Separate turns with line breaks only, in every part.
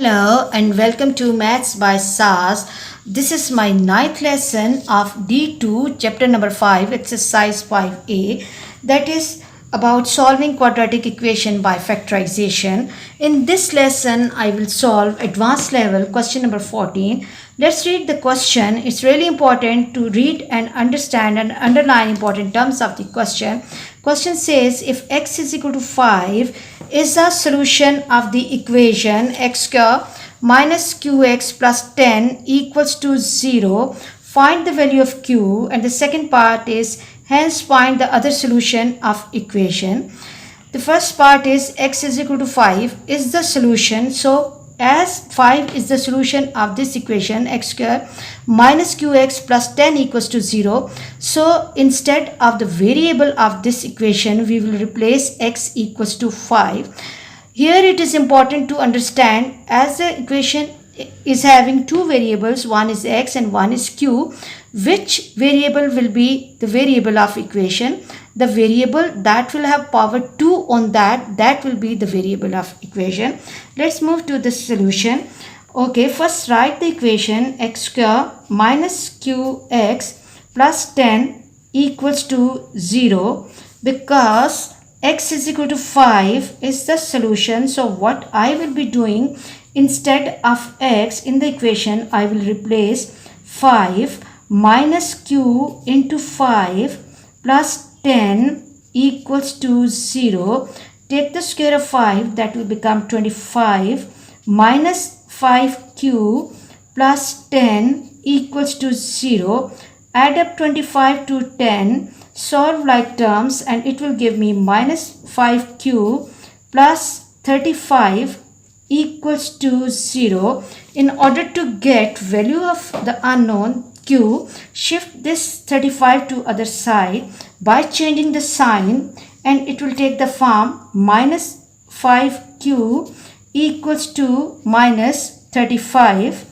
Hello and welcome to Maths by SAS. This is my ninth lesson of D2 chapter number 5 exercise 5a, that is about solving quadratic equation by factorization. In this lesson I will solve advanced level question number 14. Let's read the question. It's really important to read and understand and underline important terms of the question. Question says if x is equal to 5 is the solution of the equation x square minus qx plus 10 equals to 0. Find the value of q, and the second part is hence find the other solution of equation. The first part is x is equal to 5 is the solution. So as 5 is the solution of this equation x square minus qx plus 10 equals to 0, so instead of the variable of this equation we will replace x equals to 5. Here it is important to understand, as the equation is having two variables, one is x and one is q, which variable will be the variable of equation. The variable that will have power 2 on that will be the variable of equation. Let's move to the solution. Okay, first write the equation x square minus qx plus 10 equals to 0. Because x is equal to 5 is the solution, so what I will be doing, instead of x in the equation I will replace 5 minus q into 5 plus 10 equals to 0. Take the square of 5, that will become 25 minus 5q plus 10 equals to 0. Add up 25 to 10, solve like terms, and it will give me minus 5q plus 35 equals to 0. In order to get value of the unknown q, shift this 35 to other side by changing the sign, and it will take the form minus 5q equals to minus 35.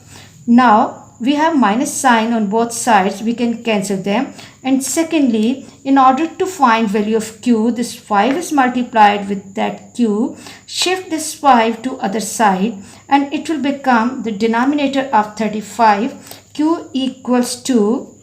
Now we have minus sign on both sides, we can cancel them. And secondly, in order to find value of q, this 5 is multiplied with that q, shift this 5 to other side, and it will become the denominator of 35. Q equals to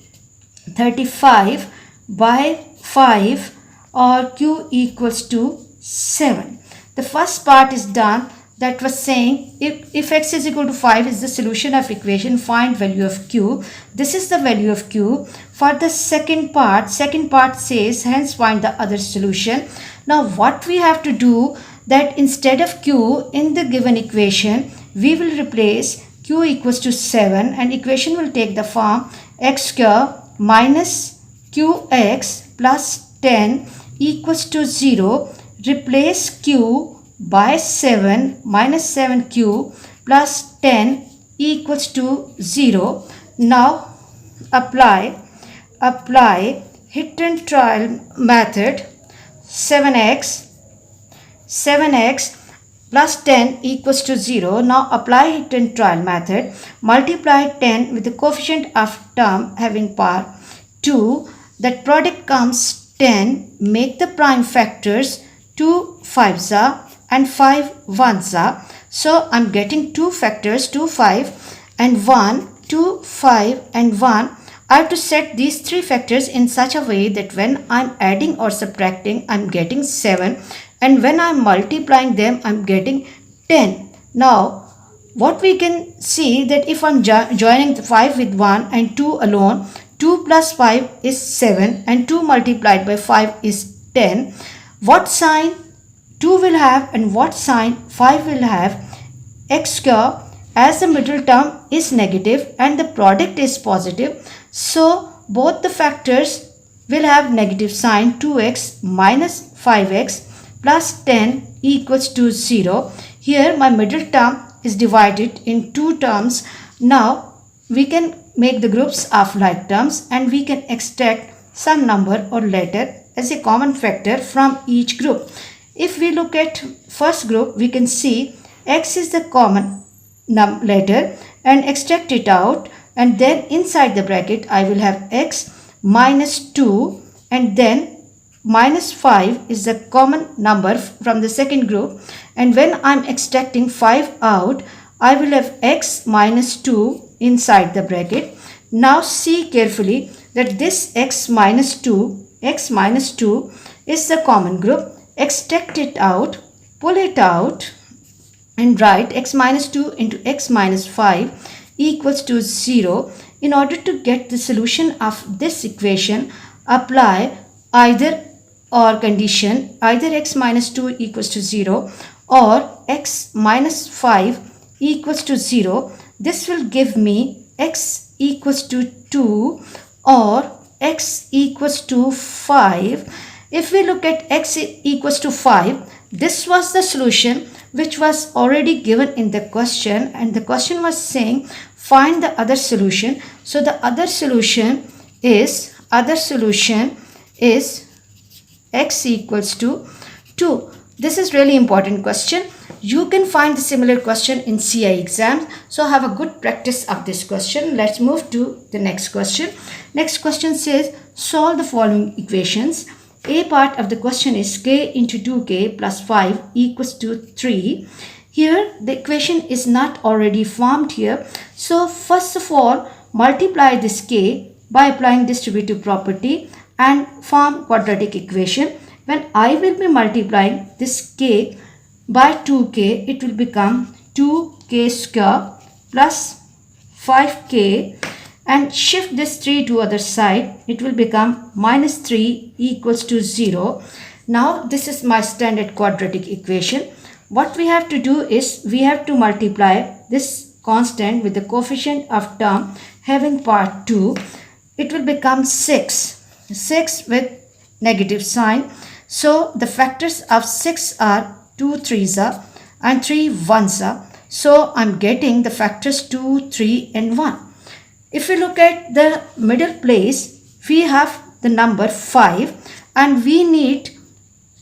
35 by 5, or q equals to 7. The first part is done. That was saying if x is equal to 5 is the solution of equation, find value of q. This is the value of q. For the second part says hence find the other solution. Now what we have to do, that instead of q in the given equation we will replace q equals to 7, and equation will take the form x square minus qx plus 10 equals to 0. Replace q by 7 minus 7q plus 10 equals to 0. Now apply hit and trial method. 7x plus 10 equals to 0. Now apply hit and trial method. Multiply 10 with the coefficient of term having power 2. That product comes 10. Make the prime factors 2 5s are and 5 1s are. So I'm getting 2 factors, 2 5 and 1, 2 5 and 1. I have to set these 3 factors in such a way that when I'm adding or subtracting I'm getting 7, and when I'm multiplying them I'm getting 10. Now what we can see, that if I'm joining 5 with 1 and 2 alone, 2 plus 5 is 7 and 2 multiplied by 5 is 10. What sign 2 will have and what sign 5 will have? X square, as the middle term is negative and the product is positive, so both the factors will have negative sign. 2x minus 5x plus 10 equals to 0. Here my middle term is divided in two terms. Now we can make the groups of like terms, and we can extract some number or letter as a common factor from each group. If we look at first group, we can see x is the common letter and extract it out, and then inside the bracket I will have x minus 2, and then minus 5 is the common number from the second group, and when I'm extracting 5 out I will have x minus 2 inside the bracket. Now see carefully that this x minus 2 is the common group. Extract it out, pull it out, and write x minus 2 into x minus 5 equals to 0. In order to get the solution of this equation, apply either or condition, either x minus 2 equals to 0 or x minus 5 equals to 0. This will give me x equals to 2 or x equals to 5. If we look at x equals to 5, this was the solution which was already given in the question, and the question was saying find the other solution. So the other solution is x equals to 2. This is really important question. You can find the similar question in CI exams. So have a good practice of this question. Let's move to the next question. Next question says solve the following equations. A part of the question is k into 2k plus 5 equals to 3. Here the equation is not already formed here. So first of all, multiply this k by applying distributive property and form quadratic equation. When I will be multiplying this k by 2k, it will become 2k square plus 5k, and shift this 3 to other side. It will become minus 3 equals to 0. Now this is my standard quadratic equation. What we have to do is we have to multiply this constant with the coefficient of term having part 2. It will become 6 with negative sign. So the factors of 6 are 2 3s are and 3 1s are. So I'm getting the factors 2, 3 and 1. If we look at the middle place, we have the number 5 and we need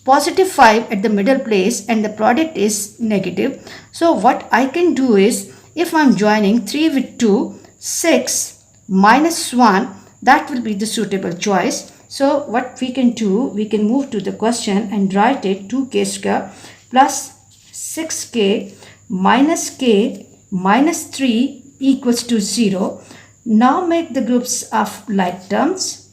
positive 5 at the middle place and the product is negative. So what I can do is, if I'm joining 3 with 2, 6 minus 1, that will be the suitable choice. So what we can do, we can move to the question and write it 2k square plus 6k minus k minus 3 equals to 0. Now make the groups of like terms,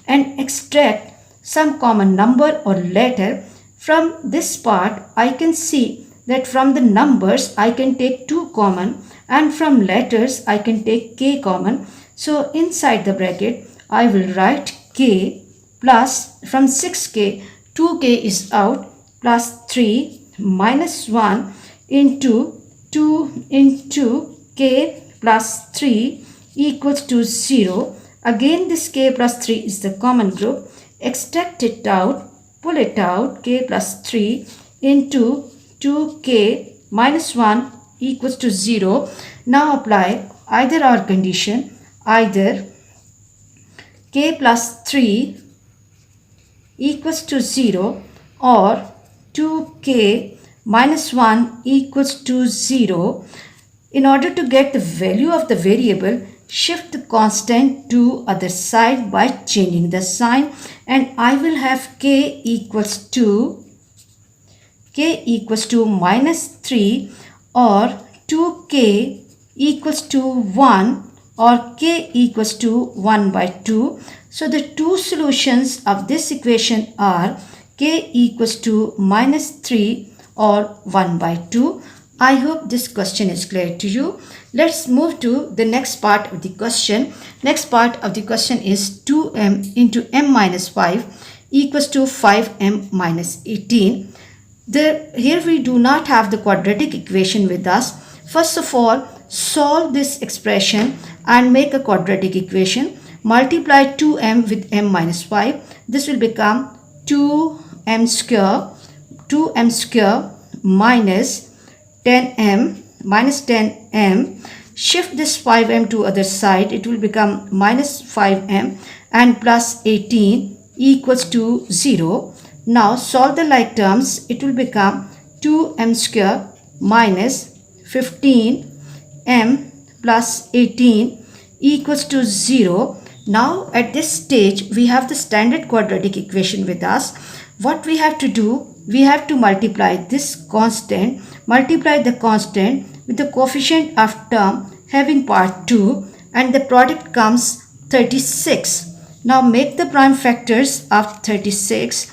and extract some common number or letter. From this part, I can see that from the numbers I can take 2 common and from letters I can take k common. So inside the bracket I will write k plus from 6k 2k is out plus 3 minus 1 into 2 into k plus 3 equals to 0. Again this k plus 3 is the common group. Extract it out, pull it out, k plus 3 into 2k minus 1 equals to 0. Now apply either or condition, either k plus 3 equals to 0 or 2k minus 1 equals to 0. In order to get the value of the variable, shift the constant to other side by changing the sign, and I will have k equals to minus 3 or 2k equals to 1 or k equals to 1 by 2. So the two solutions of this equation are k equals to minus 3 or 1 by 2. I hope this question is clear to you. Let's move to the next part of the question. Next part of the question is 2m into m minus 5 equals to 5m minus 18. Here we do not have the quadratic equation with us. First of all, solve this expression and make a quadratic equation. Multiply 2m with m minus 5. This will become 2m square minus 10m minus 10m. Shift this 5m to other side. It will become minus 5m and plus 18 equals to 0. Now solve the like terms. It will become 2m square minus 15m plus 18 equals to 0. Now at this stage we have the standard quadratic equation with us. What we have to do, we have to multiply this constant multiply the constant with the coefficient of term having part 2 and the product comes 36. Now make the prime factors of 36.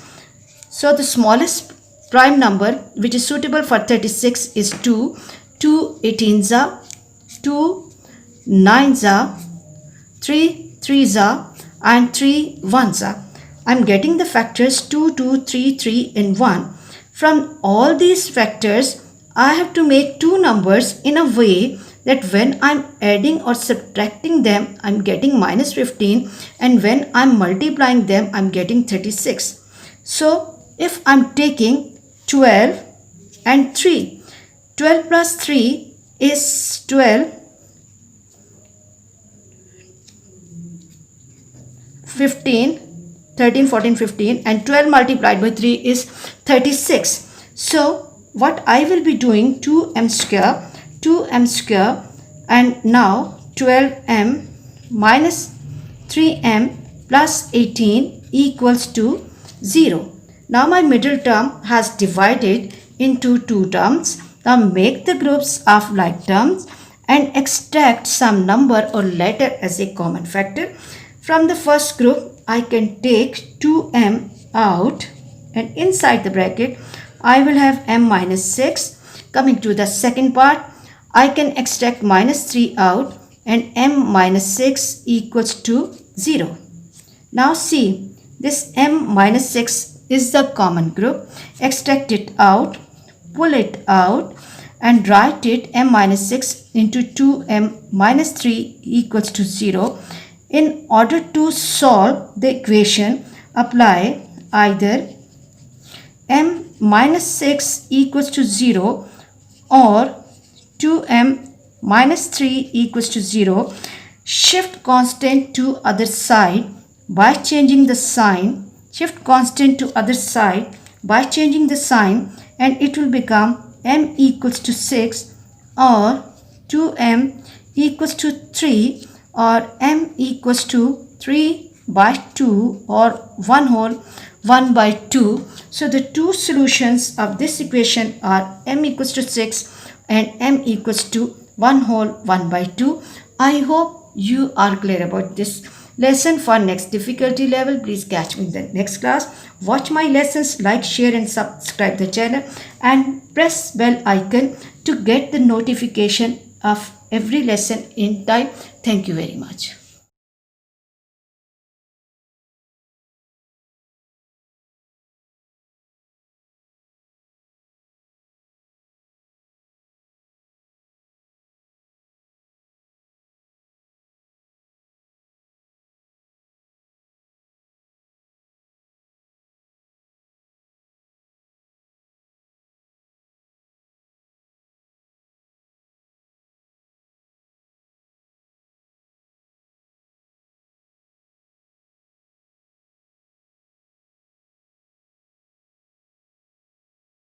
So the smallest prime number which is suitable for 36 is 2. 2 18s are, 2 9s are, 3 3s are and 3 1s are. I am getting the factors 2, 2, 3, 3 and 1. From all these factors, I have to make two numbers in a way that when I am adding or subtracting them, I am getting minus 15, and when I am multiplying them, I am getting 36. So, if I am taking 12 and 3, 12 plus 3 is 12, 15, 13, 14, 15 and 12 multiplied by 3 is 36. So what I will be doing 2m square and now 12m minus 3m plus 18 equals to 0. Now my middle term has divided into two terms. Now make the groups of like terms and extract some number or letter as a common factor. From the first group, I can take 2m out and inside the bracket, I will have m minus 6. Coming to the second part, I can extract minus 3 out and m minus 6 equals to 0. Now see, this m minus 6 is the common group. Extract it out, pull it out and write it m minus 6 into 2m minus 3 equals to 0. In order to solve the equation, apply either m minus 6 equals to 0 or 2m minus 3 equals to 0. Shift constant to other side by changing the sign. Shift constant to other side by changing the sign and it will become m equals to 6 or 2m equals to 3 or m equals to 3 by 2 or 1 by 2. So the two solutions of this equation are m equals to 6 and m equals to 1 by 2. I hope you are clear about this lesson. For next difficulty level, please catch me in the next class. Watch my lessons, like, share and subscribe the channel and press bell icon to get the notification of every lesson in time. Thank you very much.